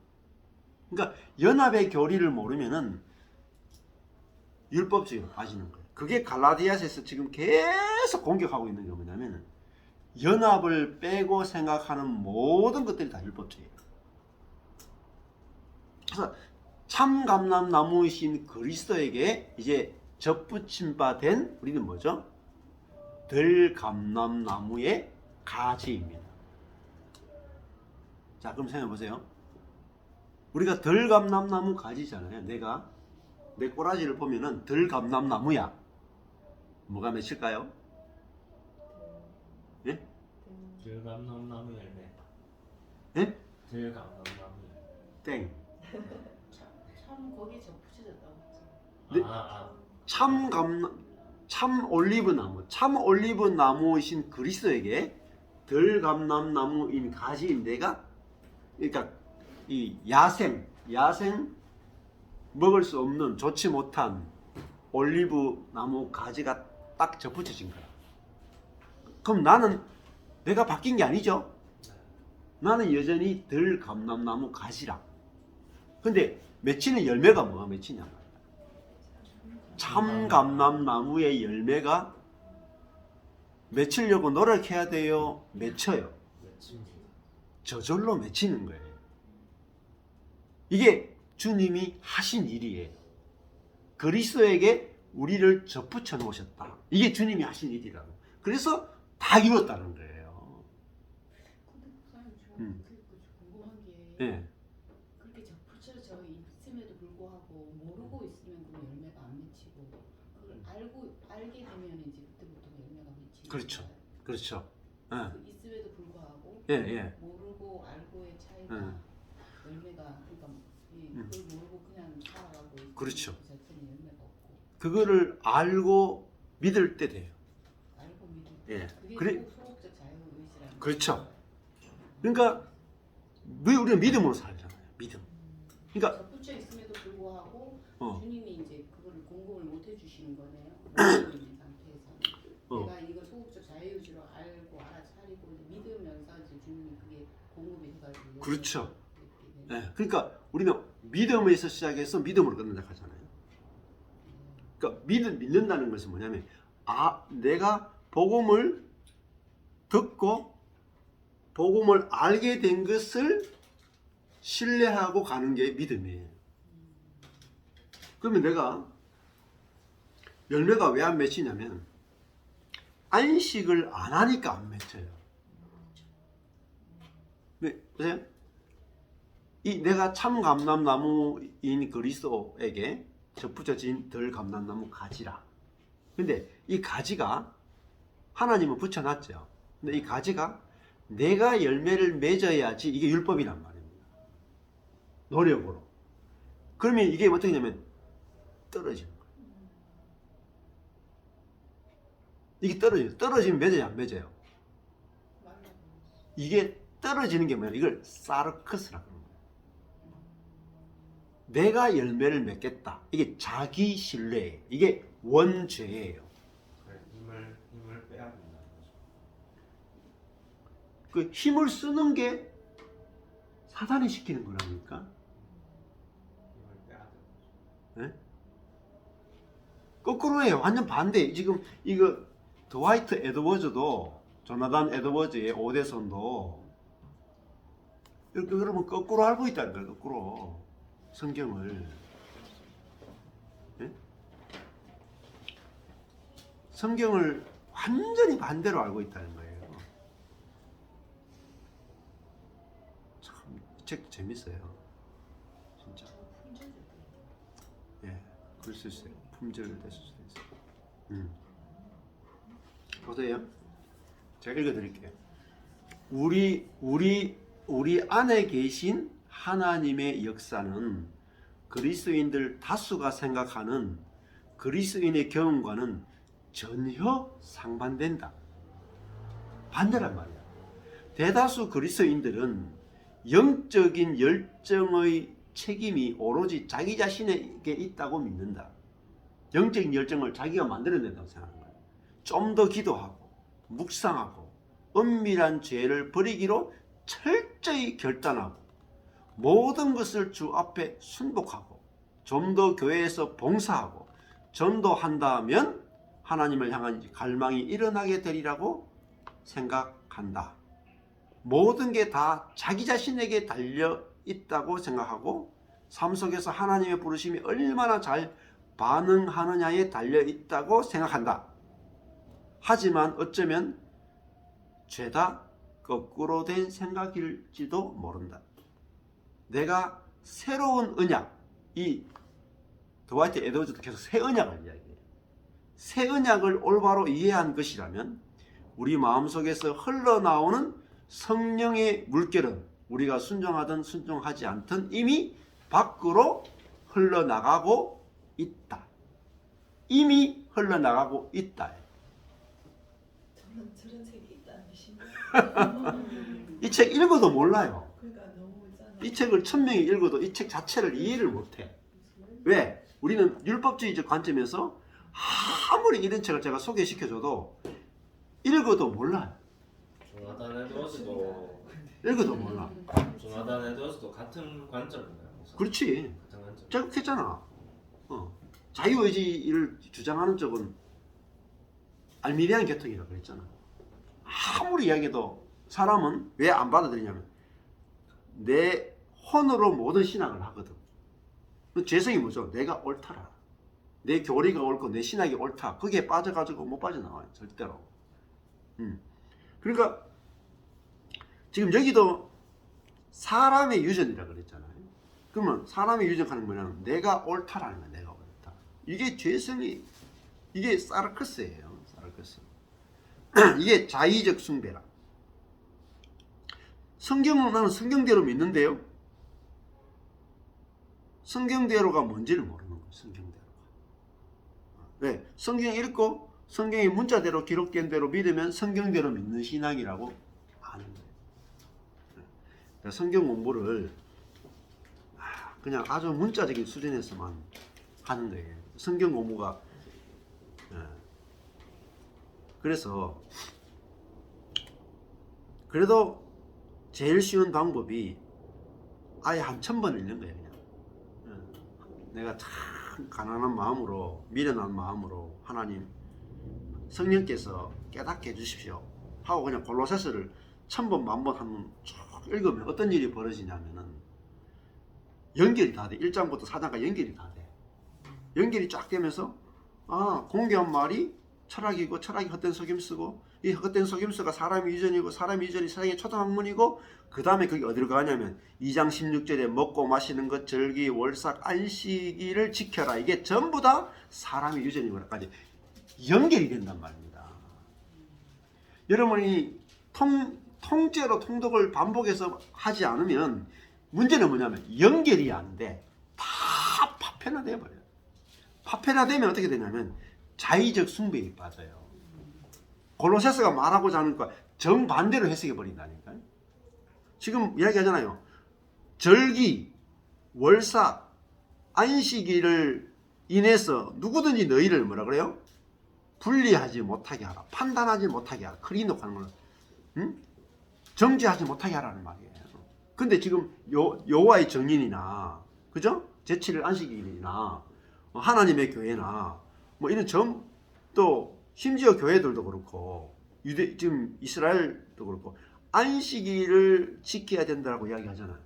그러니까 연합의 교리를 모르면은 율법주의로 빠지는 거예요. 그게 갈라디아서에서 지금 계속 공격하고 있는 게 뭐냐면 연합을 빼고 생각하는 모든 것들이 다 율법주의예요. 그래서 참감람나무이신 그리스도에게 이제 접붙임 바 된 우리는 뭐죠? 덜감람나무의 가지입니다. 자, 그럼 생각해 보세요. 우리가 덜감람나무 가지잖아요. 내가 내 꼬라지를 보면은 덜감람나무야. 뭐가 맺힐까요? 예? 들감나무 열매. 예? 들감나무 열매. 땡. 참 거기에 접붙여졌다고 했죠. 네? 참 올리브나무, 참 올리브나무이신 그리스도에게 덜감람나무인 가지인 내가, 그러니까 이 야생 먹을 수 없는 좋지 못한 올리브나무 가지가 딱 접붙여진 거야. 그럼 나는 내가 바뀐 게 아니죠? 나는 여전히 덜감람나무 가지라. 근데 맺히는 열매가 뭐가 맺히냐? 참감람나무의 열매가 맺히려고 노력해야 돼요? 맺혀요? 맺힙니다. 저절로 맺히는 거예요. 이게 주님이 하신 일이에요. 그리스도에게 우리를 접붙여 놓으셨다. 이게 주님이 하신 일이라고. 그래서 다 이뤘다는 거예요. 근데 목사님 저 궁금한 게 예. 그렇게 접붙여져 있음에도 불구하고 모르고 있으면 그 열매가 안 맺히고 그걸 알게 되면 이제 그때부터 열매가 맺히는 그렇죠. 거예요. 그렇죠. 예. 그 있음에도 불구하고 예, 예. 모르고 알고의 차이가 열매가 그러니까 그걸 모르고 그냥 살아가고 있으면 그렇죠. 그 자체는 열매가 없고 그거를 알고 믿을 때 돼요. 알고 믿을 예. 그게 그래, 소극적 자유의지라는 그렇죠. 그러니까 우리는 믿음으로 살잖아요. 믿음. 그러니까 접붙여 있음에도 불구하고 어. 주님이 이제 그거를 공급을 못 해주시는 거네요. 모르고 있는 상태에서 내가 이걸 소극적 자유의지로 알고 알아차리고 이제 믿으면서 이제 주님이 그게 공급이 돼가지고 그렇죠. 이렇게 되는 예. 그러니까 우리는 믿음에서 시작해서 믿음으로 끝낸다 하잖아요. 그러니까 믿는다는 것은 뭐냐면 내가 복음을 듣고 복음을 알게 된 것을 신뢰하고 가는 게 믿음이에요. 그러면 내가 열매가 왜 안 맺히냐면 안식을 안 하니까 안 맺혀요. 네, 보세요. 내가 참 감람나무인 그리스도에게 접붙여진 덜 감람나무 가지라. 근데 이 가지가 하나님은 붙여놨죠. 근데 이 가지가 내가 열매를 맺어야지 이게 율법이란 말입니다. 노력으로. 그러면 이게 어떻게 되냐면 떨어지는 거예요. 이게 떨어져요. 떨어지면 맺어요, 안 맺어요? 이게 떨어지는 게 뭐냐? 이걸 사르크스라고 하는 거예요. 내가 열매를 맺겠다. 이게 자기 신뢰예요. 이게 원죄예요. 그래, 힘을 빼야 된다는 거죠. 그 힘을 쓰는 게 사단이 시키는 거라니까. 힘을 빼야 되는 거죠. 네? 거꾸로 해요. 완전 반대. 지금 이거 드와이트 에드워즈도 조나단 에드워즈의 오대선도 이렇게 여러분 거꾸로 알고 있다는 거예요. 거꾸로 성경을. 네? 성경을 완전히 반대로 알고 있다는 거예요. 참, 이 책 재밌어요. 진짜. 예, 그럴 수 있어요. 품절됐을 수도 있어요. 보세요. 제가 읽어드릴게요. 우리 안에 계신 하나님의 역사는 그리스도인들 다수가 생각하는 그리스도인의 경험과는 전혀 상반된다. 반대란 말이야. 대다수 그리스도인들은 영적인 열정의 책임이 오로지 자기 자신에게 있다고 믿는다. 영적인 열정을 자기가 만들어낸다고 생각하는 거예요. 좀 더 기도하고 묵상하고 은밀한 죄를 버리기로 철저히 결단하고 모든 것을 주 앞에 순복하고 좀 더 교회에서 봉사하고 전도한다면 하나님을 향한 갈망이 일어나게 되리라고 생각한다. 모든 게 다 자기 자신에게 달려 있다고 생각하고 삶 속에서 하나님의 부르심이 얼마나 잘 반응하느냐에 달려 있다고 생각한다. 하지만 어쩌면 죄다 거꾸로 된 생각일지도 모른다. 내가 새로운 언약, 이 드와이트 에드워즈도 계속 새 언약을 이야기해요. 새 언약을 올바로 이해한 것이라면 우리 마음속에서 흘러나오는 성령의 물결은 우리가 순종하든 순종하지 않든 이미 밖으로 흘러나가고 있다. 이미 흘러나가고 있다. 저런 책이 있다는 것인가? 이 책 읽어도 몰라요. 그러니까 너무 있잖아. 이 책을 1000명이 읽어도 이 책 자체를 이해를 못해. 왜? 우리는 율법주의적 관점에서 아무리 이런 책을 제가 소개시켜줘도 읽어도 몰라요. 조나단 에드워즈도 읽어도 몰라. 조나단 에드워즈도 같은 관점인가요? 그렇지. 같은 관점. 제가 했잖아. 자유의지를 주장하는 쪽은 알미리안 계통이라고 그랬잖아. 아무리 이야기해도 사람은 왜 안 받아들이냐면 내 혼으로 모든 신앙을 하거든. 죄성이 뭐죠? 내가 옳다라. 내 교리가 옳고 내 신학이 옳다. 거기에 빠져가지고 못 빠져나와요. 절대로. 그러니까 지금 여기도 사람의 유전이라고 그랬잖아요. 그러면 사람의 유전하는 뭐냐면 내가 옳다라는 거야. 내가 옳다. 이게 죄성이, 이게 사르크스예요. 사르크스. 이게 자의적 숭배라. 성경은 나는 성경대로 믿는데요. 성경대로가 뭔지를 모르는 거예요. 성경대로가. 왜? 성경 읽고 성경의 문자대로 기록된 대로 믿으면 성경대로 믿는 신앙이라고 아는 거예요. 그러니까 성경 공부를 그냥 아주 문자적인 수준에서만 하는 거예요. 성경 공부가. 그래서 그래도 제일 쉬운 방법이 아예 한 1000번 읽는 거예요. 그냥 내가 참 가난한 마음으로, 미련한 마음으로 하나님 성령께서 깨닫게 해주십시오 하고 그냥 골로새서를 1000번 만번 한번 쭉 읽으면 어떤 일이 벌어지냐면은 연결이 다 돼. 1장부터 4장까지 연결이 다 돼. 연결이 쫙 되면서 공개한 말이 철학이고 철학이 헛된 속임수고 이 헛된 속임수가 사람의 유전이고 사람의 유전이 세상의 초등학문이고 그 다음에 그게 어디로 가냐면 2장 16절에 먹고 마시는 것 절기 월삭 안식일을 지켜라. 이게 전부 다 사람의 유전이고까지 연결이 된단 말입니다. 여러분이 통째로 통독을 반복해서 하지 않으면 문제는 뭐냐면 연결이 안 돼. 다 파편화돼 버려요. 파편화되면 어떻게 되냐면 자의적 숭배에 빠져요. 골로새서가 말하고자 하는 거 정반대로 해석해 버린다니까요. 지금 이야기하잖아요. 절기, 월사, 안식일을 인해서 누구든지 너희를 뭐라 그래요? 분리하지 못하게 하라. 판단하지 못하게 하라. 크리노 하는 거는 정죄하지 못하게 하라는 말이에요. 근데 지금 여호와의 정인이나 그죠? 제7일 안식일이나 하나님의 교회나 뭐 이런 또 심지어 교회들도 그렇고 지금 이스라엘도 그렇고 안식일을 지켜야 된다고 이야기하잖아요.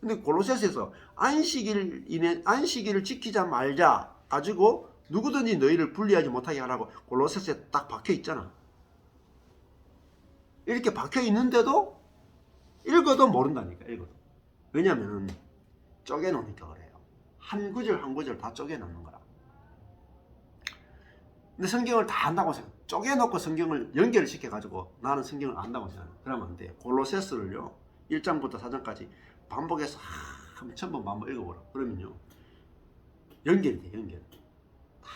근데 골로새서에서 안식일을 지키자 말자 가지고 누구든지 너희를 분리하지 못하게 하라고 골로새서에 딱 박혀 있잖아. 이렇게 박혀 있는데도 읽어도 모른다니까. 읽어도. 왜냐하면 쪼개놓으니까 그래요. 한 구절 한 구절 다 쪼개놓는 거라. 근데 성경을 다 안다고 생각. 쪼개놓고 성경을 연결을 시켜가지고 나는 성경을 안다고 생각해. 그러면 안 돼요. 골로새서를요 1장부터 4장까지 반복해서 한 1000번 반복 읽어보라. 그러면요 연결이 돼. 연결. 다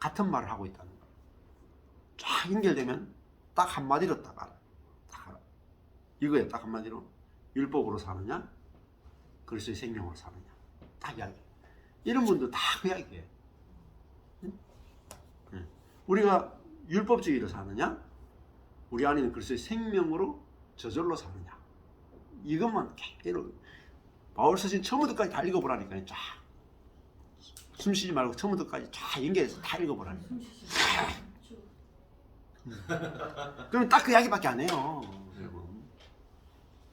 같은 말을 하고 있다는 거예요. 쫙 연결되면 딱 한마디로 딱 알아. 딱 알아. 이거에 딱 한마디로 율법으로 사느냐 그리스도의 생명으로 사느냐 딱 이야기. 이런 분들 다 그 이야기예요. 우리가 율법주의로 사느냐 우리 안에는 그리스도의 생명으로 저절로 사느냐 이것만 계속 바울 서신 처음부터까지 다 읽어보라니까요. 쫙 숨쉬지 말고 처음부터까지 쫙 연결해서 다 읽어보라니까. 그럼 딱 그 이야기밖에 안 해요. 여러분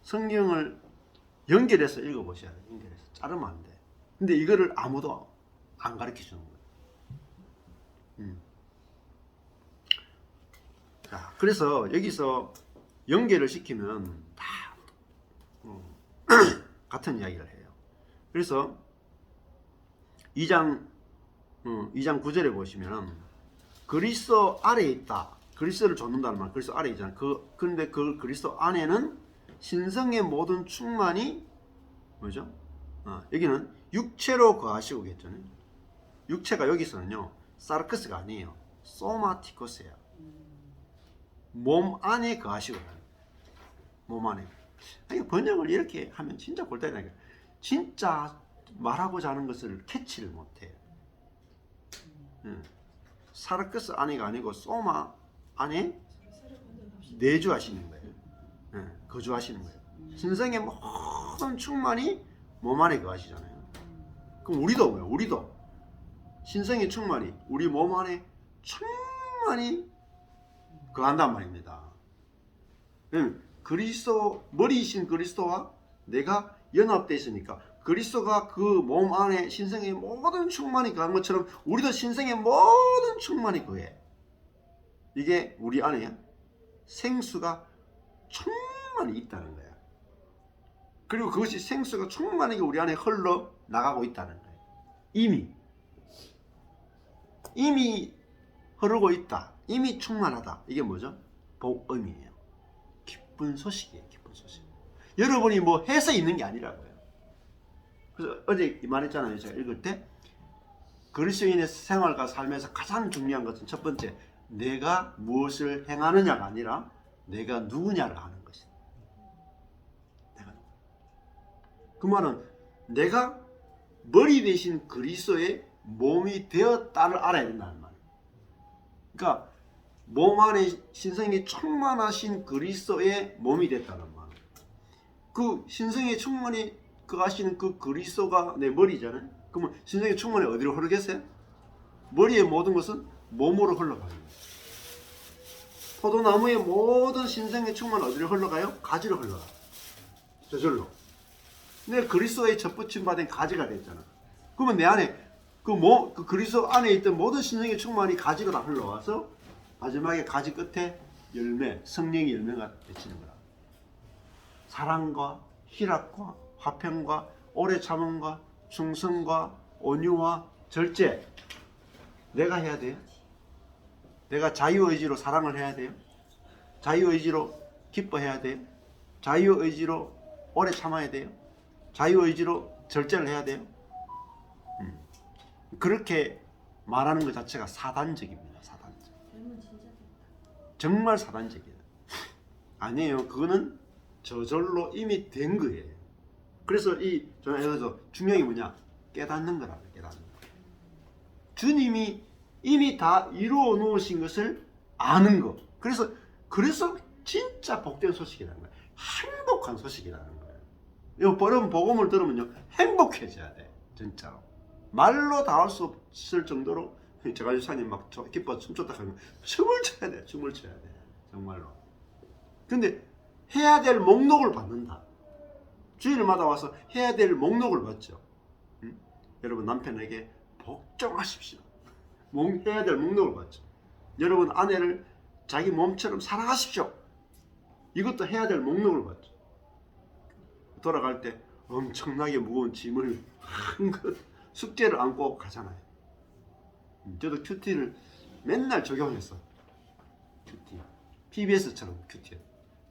성경을 연결해서 읽어보셔야 돼요. 연결해서 자르면 안 돼. 근데 이거를 아무도 안 가르쳐 주는 거예요. 자, 그래서 여기서 연결을 시키면 다 같은 이야기를 해요. 그래서 2장 9절에 보시면 그리스도 아래에 있다. 그리스도를 좇는다는 말, 그리스도 아래에 있잖아요. 그런데 그 그리스도 안에는 신성의 모든 충만이 뭐죠? 여기는 육체로 거하시고겠잖아요. 육체가 여기서는요 사르크스가 아니에요. 소마티코스예요. 몸 안에 거하시고 몸 안에. 그러니까 번역을 이렇게 하면 진짜 골 때리니까 진짜 말하고자 하는 것을 캐치를 못해요. 사르크스 안에가 아니고 소마 안에 내주하시는 거예요. 거주하시는 거예요. 신성의 모든 충만이 몸 안에 거하시잖아요. 그럼 우리도 뭐예요? 우리도 신성의 충만이 우리 몸 안에 충만히 거한단 말입니다. 그리스도 머리이신 그리스도와 내가 연합되어 있으니까 그리스도가 그 몸 안에 신성의 모든 충만이 거한 것처럼 우리도 신성의 모든 충만이 거해. 이게 우리 안에 생수가 충만히 있다는 거야. 그리고 그것이 생수가 충만하게 우리 안에 흘러 나가고 있다는 거예요. 이미 흐르고 있다. 이미 충만하다. 이게 뭐죠? 복음이에요. 기쁜 소식이에요. 기쁜 소식. 여러분이 뭐 해서 있는 게 아니라고요. 그래서 어제 말했잖아요. 제가 읽을 때 그리스도인의 생활과 삶에서 가장 중요한 것은 첫 번째, 내가 무엇을 행하느냐가 아니라 내가 누구냐를 아는 것이다. 그 말은 내가 머리 대신 그리스도의 몸이 되었다를 알아야 된다는 말이에요. 그러니까 몸 안에 신성이 충만하신 그리스도의 몸이 됐다는 말. 그 신성이 충만히 하시는 그 그리스도가 내 머리잖아요. 그러면 신성이 충만히 어디로 흐르겠어요? 머리의 모든 것은 몸으로 흘러가는 거예요. 포도나무의 모든 신성의 충만이 어디로 흘러가요? 가지로 흘러가요. 저절로. 근데 그리스도의 접붙임 받은 가지가 됐잖아. 그러면 내 안에 그 그리스도 안에 있던 모든 신성의 충만이 가지로 다 흘러와서 마지막에 가지 끝에 열매, 성령의 열매가 맺히는 거라. 사랑과 희락과 화평과 오래 참음과 충성과 온유와 절제. 내가 해야 돼요. 내가 자유의지로 사랑을 해야 돼요. 자유의지로 기뻐해야 돼요. 자유의지로 오래 참아야 돼요. 자유의지로 절제를 해야 돼요. 그렇게 말하는 것 자체가 사단적입니다. 사단적. 정말 사단적이에요. 아니에요. 그거는 저절로 이미 된 거예요. 그래서 여기서 중요한 게 뭐냐? 깨닫는 거라고. 깨닫는 거. 주님이 이미 다 이루어 놓으신 것을 아는 거. 그래서 진짜 복된 소식이라는 거예요. 행복한 소식이라는 거예요. 여러분 복음을 들으면요 행복해져야 돼. 진짜로. 말로 다 할 수 없을 정도로 제가 유사님 막 기뻐 춤췄다 하면 춤을 춰야 돼. 춤을 춰야 돼. 정말로. 근데 해야 될 목록을 받는다. 주일마다 와서 해야 될 목록을 받죠. 여러분 남편에게 복종하십시오. 해야 될 목록을 받죠. 여러분 아내를 자기 몸처럼 사랑하십시오. 이것도 해야 될 목록을 받죠. 돌아갈 때 엄청나게 무거운 짐을 한껏 숙제를 안고 가잖아요. 저도 큐티를 맨날 적용했어. 큐티. PBS처럼 큐티.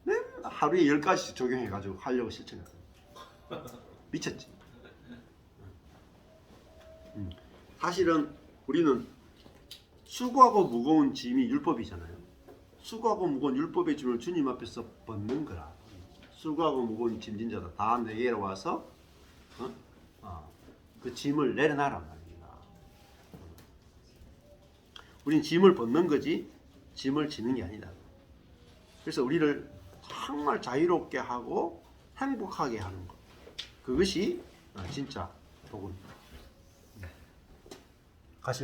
맨날 하루에 10가지씩 적용해가지고 하려고 실천했어요. 미쳤지. 사실은 우리는 수고하고 무거운 짐이 율법이잖아요. 수고하고 무거운 율법의 짐을 주님 앞에서 벗는 거라. 수고하고 무거운 짐진 자다 다 내게로 와서 그 짐을 내려놔란 말입니다. 우린 짐을 벗는 거지 짐을 지는 게 아니다. 그래서 우리를 정말 자유롭게 하고 행복하게 하는 것, 그것이 진짜 복음입니다. 가실